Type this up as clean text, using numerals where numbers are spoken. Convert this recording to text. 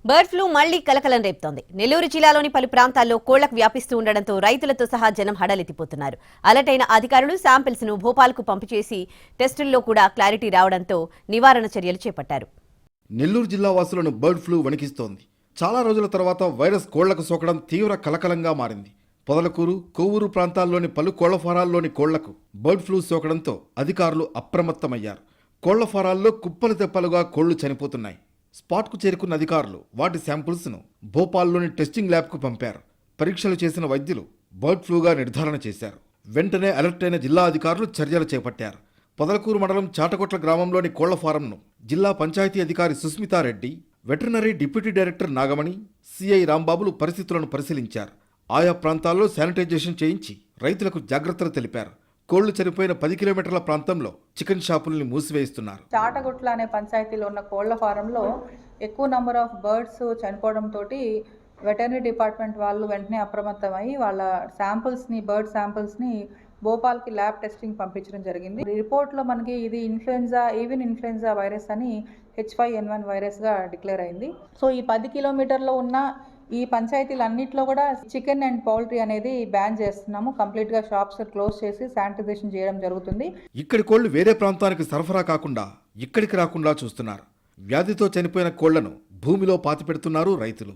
Bird flu మళ్లీ కలకలం రేపుతోంది. నెల్లూరు జిల్లాలోని పలు ప్రాంతాల్లో కోళ్లకు వ్యాపిస్తూ ఉండడంతో రైతులతో సహా జనం హడలెత్తిపోతున్నారు. అలర్ట్ అయిన అధికారులు శాంపిల్స్ ను భోపాల్కు పంపు చేసి టెస్టుల్లో కూడా క్లారిటీ రావడంతో నివారణ చర్యలు చేపట్టారు. నెల్లూరు జిల్లా వాసులను బర్డ్ ఫ్లూ వణికిస్తోంది. చాలా రోజుల తర్వాత వైరస్ కోళ్లకు సోకడం తీవ్ర కలకలంగా మారింది. పొదలకూరు, కొవ్వూరు ప్రాంతాల్లోని పలు కోళ్ల ఫారాల్లోని కోళ్లకు బర్డ్ ఫ్లూ సోకడంతో అధికారులు అప్రమత్తమయ్యారు. కోళ్ల ఫారాల్లో కుప్పలు తెప్పలుగా కోళ్లు చనిపోతున్నాయి. స్పాట్కు చేరుకున్న అధికారులు వాటి శాంపుల్స్ను భోపాల్లోని టెస్టింగ్ ల్యాబ్కు పంపారు. పరీక్షలు చేసిన వైద్యులు బర్డ్ ఫ్లూగా నిర్ధారణ చేశారు. వెంటనే అలర్ట్ అయిన జిల్లా అధికారులు చర్యలు చేపట్టారు. పొదలకూరు మండలం చాటకొట్ల గ్రామంలోని కోళ్ల ఫారంను జిల్లా పంచాయతీ అధికారి Sushmita Reddy, veterinary deputy director Nagamani, CI రాంబాబులు పరిస్థితులను పరిశీలించారు. ఆయా ప్రాంతాల్లో శానిటైజేషన్ చేయించి రైతులకు జాగ్రత్తలు తెలిపారు. కోళ్లు చనిపోయిన 10 కిలోమీటర్ల ప్రాంతంలో చికెన్ షాపుల్ని మూసివేయిస్తున్నారు. చాటగుట్ల అనే పంచాయతీలో ఉన్న కోళ్ల ఫారంలో ఎక్కువ నంబర్ ఆఫ్ బర్డ్స్ చనిపోవడంతో వెటర్నరీ డిపార్ట్మెంట్ వాళ్ళు వెంటనే అప్రమత్తమై వాళ్ళ బర్డ్ శాంపిల్స్ని భోపాల్కి ల్యాబ్ టెస్టింగ్ పంపించడం జరిగింది. రిపోర్ట్లో మనకి ఇది ఏవియన్ ఇన్ఫ్లుయెన్జా వైరస్ అని H5N1 వైరస్గా డిక్లేర్ అయింది. సో ఈ 10 కిలోమీటర్లో ఉన్న ఈ పంచాయతీలన్నింటిలో కూడా చికెన్ అండ్ పౌల్ట్రీ అనేది బ్యాన్ చేస్తున్నాము. కంప్లీట్గా షాప్స్ క్లోజ్ చేసి శానిటైజేషన్ చేయడం జరుగుతుంది. ఇక్కడి కోళ్లు వేరే ప్రాంతానికి సరఫరా కాకుండా ఇక్కడికి రాకుండా చూస్తున్నారు. వ్యాధితో చనిపోయిన కోళ్లను భూమిలో పాతిపెడుతున్నారు రైతులు.